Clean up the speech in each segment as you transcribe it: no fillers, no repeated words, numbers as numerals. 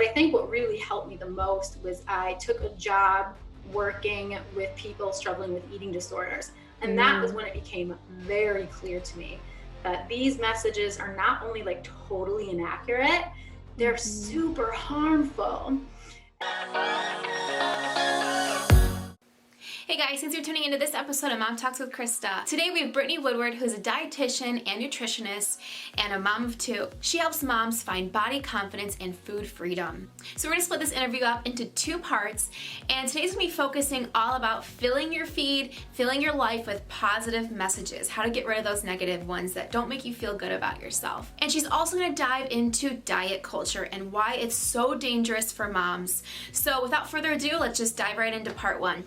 But I think what really helped me the most was I took a job working with people struggling with eating disorders. And that was when it became very clear to me that these messages are not only like totally inaccurate, they're super harmful. Hey guys, thanks for tuning into this episode of Mom Talks with Krista. Today we have Brittany Woodward, who is a dietitian and nutritionist and a mom of two. She helps moms find body confidence and food freedom. So we're gonna split this interview up into two parts, and today's gonna be focusing all about filling your feed, filling your life with positive messages, how to get rid of those negative ones that don't make you feel good about yourself. And she's also gonna dive into diet culture and why it's so dangerous for moms. So without further ado, let's just dive right into part one.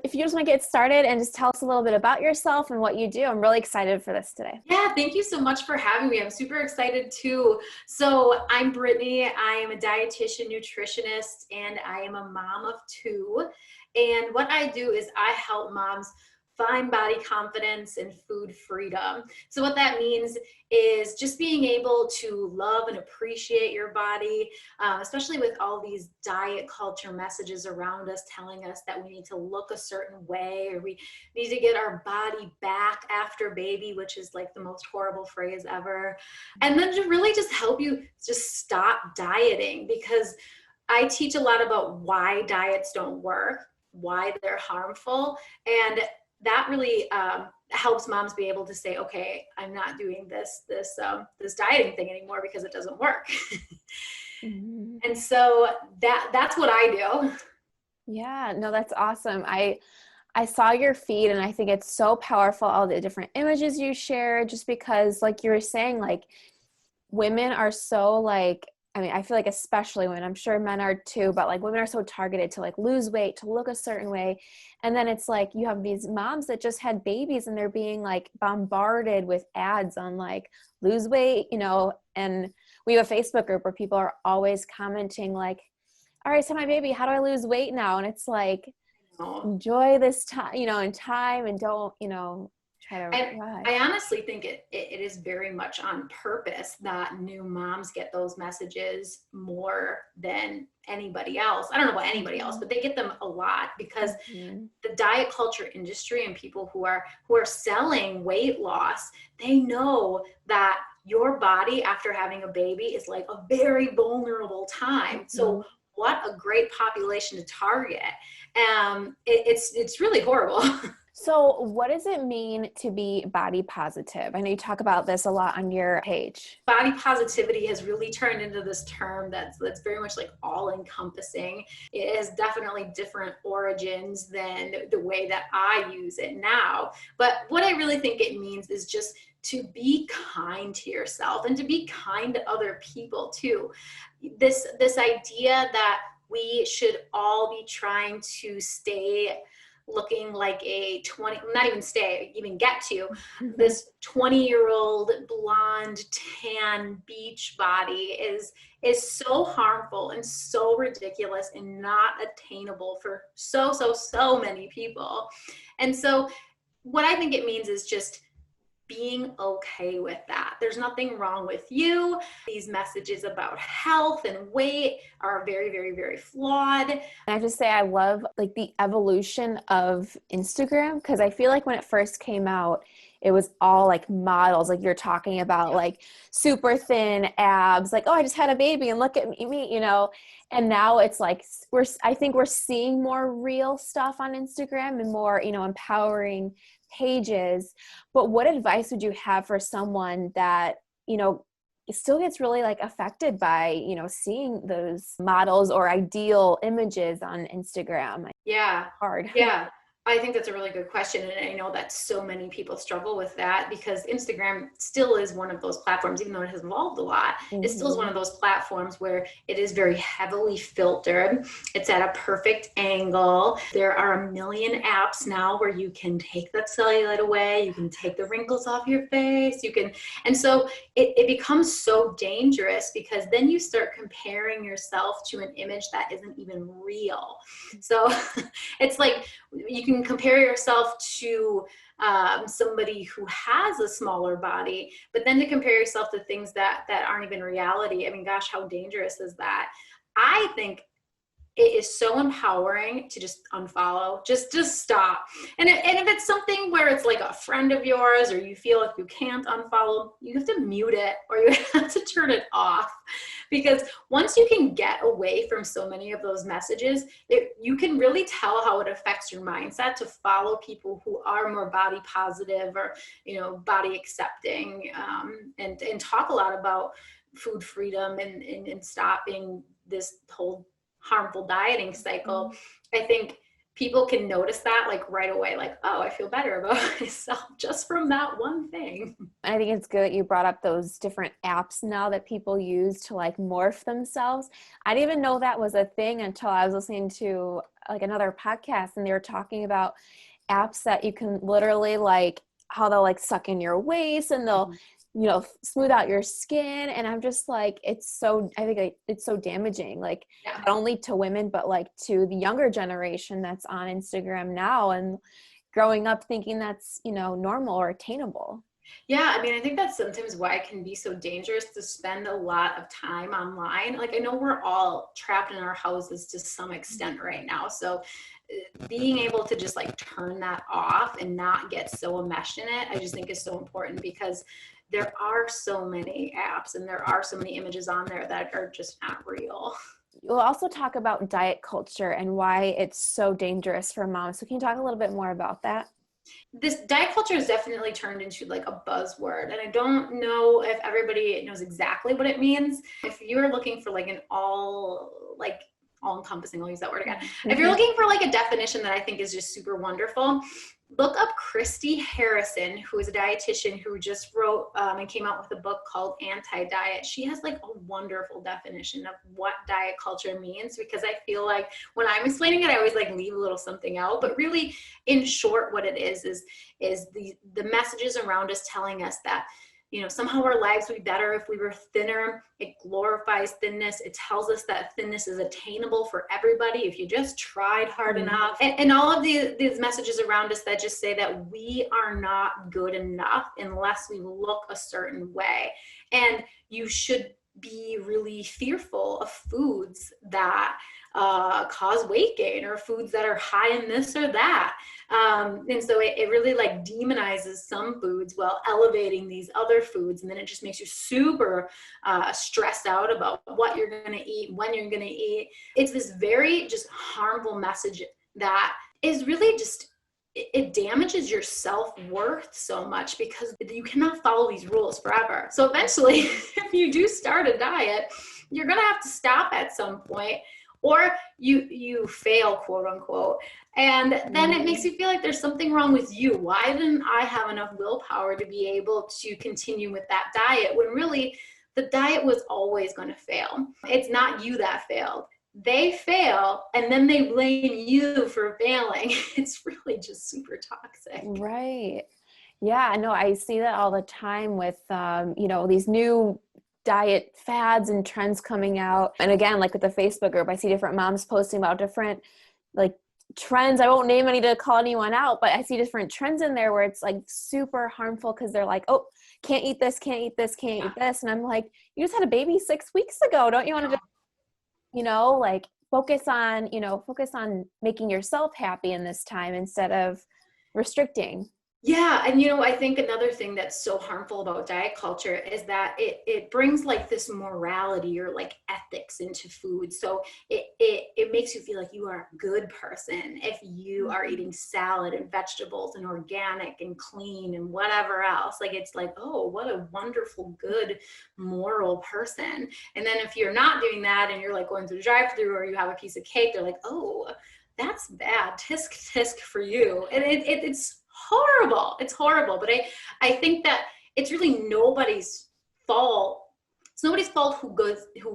If you just want to get started and just tell us a little bit about yourself and what you do. I'm really excited for this today. Yeah, thank you so much for having me. I'm super excited too. So I'm Brittany. I am a dietitian, nutritionist, and I am a mom of two. And what I do is I help moms find body confidence and food freedom. So what that means is just being able to love and appreciate your body, especially with all these diet culture messages around us telling us that we need to look a certain way, or we need to get our body back after baby, which is like the most horrible phrase ever. And then to really just help you just stop dieting, because I teach a lot about why diets don't work, why they're harmful, and that really helps moms be able to say, okay, I'm not doing this dieting thing anymore because it doesn't work. And so that's what I do. Yeah, no, that's awesome. I saw your feed and I think it's so powerful, all the different images you share, just because like you were saying, like women are so like, I mean, I feel like especially women, I'm sure men are too, but like women are so targeted to like lose weight, to look a certain way. And then it's like you have these moms that just had babies and they're being like bombarded with ads on like lose weight, you know, and we have a Facebook group where people are always commenting like, all right, so my baby, how do I lose weight now? And it's like, enjoy this time, you know, in time, and don't, you know, I honestly think it is very much on purpose that new moms get those messages more than anybody else. I don't know about anybody else, but they get them a lot because the diet culture industry and people who are selling weight loss, they know that your body after having a baby is like a very vulnerable time. So what a great population to target. It's really horrible. So what does it mean to be body positive? I know you talk about this a lot on your page. Body positivity has really turned into this term that's very much like all encompassing. It has definitely different origins than the way that I use it now. But what I really think it means is just to be kind to yourself and to be kind to other people too. This idea that we should all be trying to stay looking like a 20, not even stay, even get to this 20-year-old blonde tan beach body is so harmful and so ridiculous and not attainable for so many people. And so what I think it means is just being okay with that. There's nothing wrong with you. These messages about health and weight are very, very, very flawed. And I have to say, I love like the evolution of Instagram, because I feel like when it first came out, it was all like models, like you're talking about, like super thin abs, like, oh, I just had a baby and look at me, you know. And now it's like I think we're seeing more real stuff on Instagram and more, you know, empowering pages. But what advice would you have for someone that, you know, still gets really like affected by, you know, seeing those models or ideal images on Instagram? Yeah. Hard. Yeah. I think that's a really good question. And I know that so many people struggle with that because Instagram still is one of those platforms, even though it has evolved a lot, it still is one of those platforms where it is very heavily filtered. It's at a perfect angle. There are a million apps now where you can take that cellulite away. You can take the wrinkles off your face. And so it becomes so dangerous because then you start comparing yourself to an image that isn't even real. So it's like you can compare yourself to somebody who has a smaller body, but then to compare yourself to things that aren't even reality. I mean, gosh, how dangerous is that? I think it is so empowering to just unfollow, just stop. And if it's something where it's like a friend of yours, or you feel like you can't unfollow, you have to mute it, or you have to turn it off. Because once you can get away from so many of those messages, you can really tell how it affects your mindset to follow people who are more body positive, or, body accepting, and talk a lot about food freedom and stopping this whole harmful dieting cycle. I think people can notice that like right away, like, oh, I feel better about myself just from that one thing. I think it's good that you brought up those different apps now that people use to like morph themselves. I didn't even know that was a thing until I was listening to like another podcast, and they were talking about apps that you can literally like how they'll like suck in your waist and they'll smooth out your skin. And I'm just like, I think it's so damaging, like not only to women, but like to the younger generation that's on Instagram now and growing up thinking that's, normal or attainable. Yeah, I mean, I think that's sometimes why it can be so dangerous to spend a lot of time online. Like, I know we're all trapped in our houses to some extent right now. So being able to just like turn that off and not get so enmeshed in it, I just think is so important, because there are so many apps and there are so many images on there that are just not real. We'll also talk about diet culture and why it's so dangerous for moms. So can you talk a little bit more about that? This diet culture has definitely turned into like a buzzword, and I don't know if everybody knows exactly what it means. If you're looking for like an all-encompassing, I'll use that word again. If you're looking for like a definition that I think is just super wonderful, look up Christy Harrison, who is a dietitian who just wrote and came out with a book called Anti-Diet. She has like a wonderful definition of what diet culture means, because I feel like when I'm explaining it, I always like leave a little something out. But really, in short, what it is the messages around us telling us that, somehow our lives would be better if we were thinner. It glorifies thinness. It tells us that thinness is attainable for everybody if you just tried hard enough. And all of these messages around us that just say that we are not good enough unless we look a certain way. And you should be really fearful of foods that cause weight gain, or foods that are high in this or that. And so it really like demonizes some foods while elevating these other foods. And then it just makes you super stressed out about what you're going to eat, when you're going to eat. It's this very just harmful message that is really just, it damages your self-worth so much, because you cannot follow these rules forever. So eventually, if you do start a diet, you're going to have to stop at some point, or you fail, quote unquote. And then it makes you feel like there's something wrong with you. Why didn't I have enough willpower to be able to continue with that diet? When really the diet was always going to fail. It's not you that failed. They fail, and then they blame you for failing. It's really just super toxic. Right. Yeah, no, I see that all the time with, these new diet fads and trends coming out. And again, like with the Facebook group, I see different moms posting about different like trends. I won't name any to call anyone out, but I see different trends in there where it's like super harmful, because they're like, oh, can't eat this, can't eat this, can't eat this. And I'm like, you just had a baby 6 weeks ago. Don't you want to just, like focus on making yourself happy in this time instead of restricting? Yeah. And, I think another thing that's so harmful about diet culture is that it brings like this morality or like ethics into food. So it makes you feel like you are a good person if you are eating salad and vegetables and organic and clean and whatever else. Like, it's like, oh, what a wonderful, good, moral person. And then if you're not doing that and you're like going through the drive-thru, or you have a piece of cake, they're like, oh, that's bad. Tisk, tisk for you. And it's horrible. It's horrible. But I think that it's really nobody's fault. It's nobody's fault who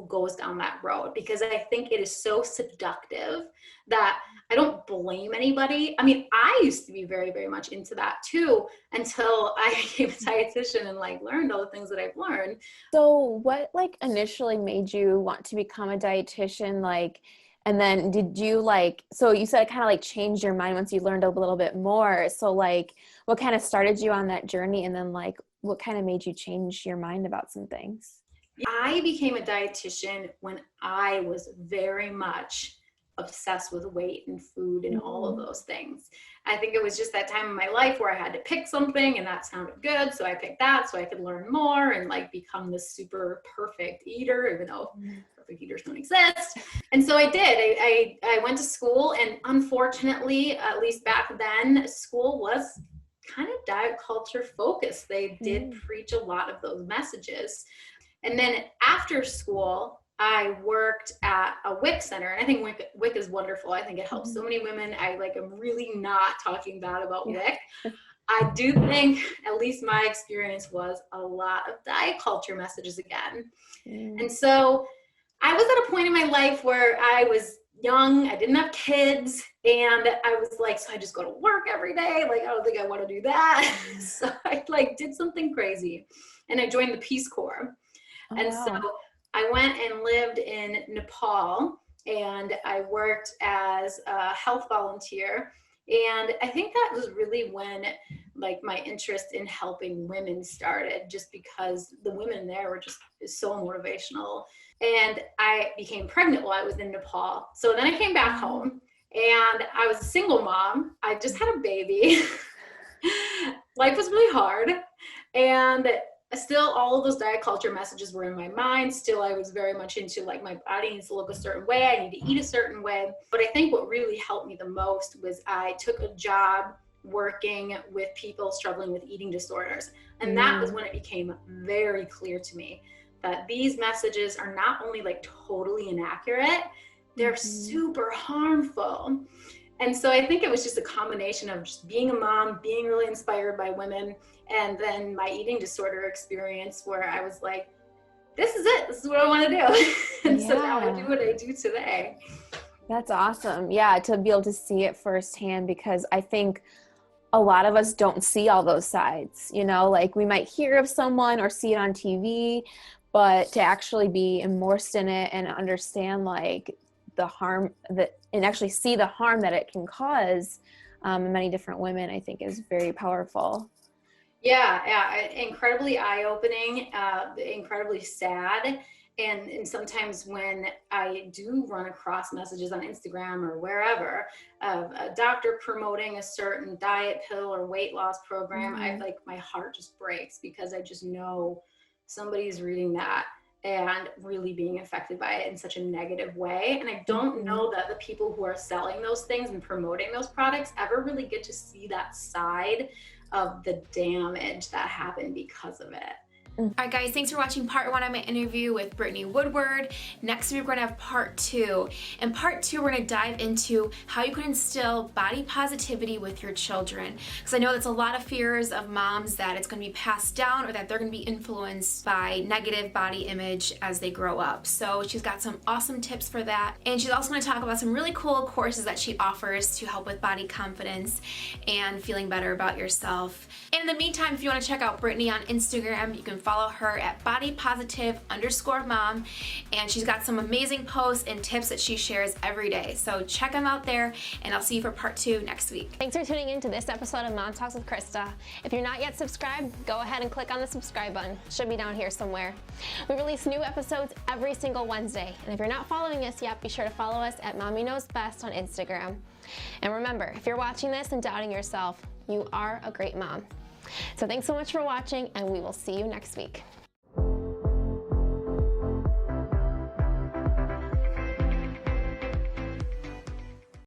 goes down that road, because I think it is so seductive that I don't blame anybody. I mean, I used to be very, very much into that too, until I became a dietitian and like learned all the things that I've learned. So what like initially made you want to become a dietitian? Like, and then did you so you said it kind of like changed your mind once you learned a little bit more. So like, what kind of started you on that journey? And then like, what kind of made you change your mind about some things? I became a dietitian when I was very much obsessed with weight and food and all of those things. I think it was just that time in my life where I had to pick something and that sounded good. So I picked that so I could learn more and like become this super perfect eater, even though perfect eaters don't exist. And so I did. I went to school, and unfortunately, at least back then, school was kind of diet culture focused. They did preach a lot of those messages. And then after school, I worked at a WIC center, and I think WIC is wonderful. I think it helps so many women. I'm really not talking bad about WIC. I do think, at least my experience was a lot of diet culture messages again. And so I was at a point in my life where I was young, I didn't have kids, and I was like, so I just go to work every day. Like, I don't think I want to do that. So I did something crazy, and I joined the Peace Corps. So I went and lived in Nepal, and I worked as a health volunteer. And I think that was really when my interest in helping women started, just because the women there were just so motivational. And I became pregnant while I was in Nepal. So then I came back home, and I was a single mom. I just had a baby. Life was really hard. And still, all of those diet culture messages were in my mind. Still, I was very much into my body needs to look a certain way. I need to eat a certain way. But I think what really helped me the most was I took a job working with people struggling with eating disorders. And that was when it became very clear to me that these messages are not only totally inaccurate, they're super harmful. And so I think it was just a combination of just being a mom, being really inspired by women, and then my eating disorder experience where I was like, this is it. This is what I want to do. And so now I do what I do today. That's awesome. Yeah, to be able to see it firsthand, because I think a lot of us don't see all those sides. We might hear of someone or see it on TV, but to actually be immersed in it and understand the harm and actually see the harm that it can cause in many different women, I think is very powerful. Yeah, incredibly eye-opening, incredibly sad. And sometimes when I do run across messages on Instagram or wherever of a doctor promoting a certain diet pill or weight loss program, my heart just breaks, because I just know somebody's reading that and really being affected by it in such a negative way. And I don't know that the people who are selling those things and promoting those products ever really get to see that side of the damage that happened because of it. All right, guys, thanks for watching part 1 of my interview with Brittany Woodward. Next week, we're gonna have part 2. In part 2, we're gonna dive into how you can instill body positivity with your children. Because I know that's a lot of fears of moms, that it's gonna be passed down or that they're gonna be influenced by negative body image as they grow up. So she's got some awesome tips for that. And she's also gonna talk about some really cool courses that she offers to help with body confidence and feeling better about yourself. And in the meantime, if you wanna check out Brittany on Instagram, you can follow her at bodypositive_mom, and she's got some amazing posts and tips that she shares every day. So check them out there, and I'll see you for part 2 next week. Thanks for tuning in to this episode of Mom Talks with Krista. If you're not yet subscribed, go ahead and click on the subscribe button. It should be down here somewhere. We release new episodes every single Wednesday, and if you're not following us yet, be sure to follow us at Mommy Knows Best on Instagram. And remember, if you're watching this and doubting yourself, you are a great mom. So thanks so much for watching, and we will see you next week.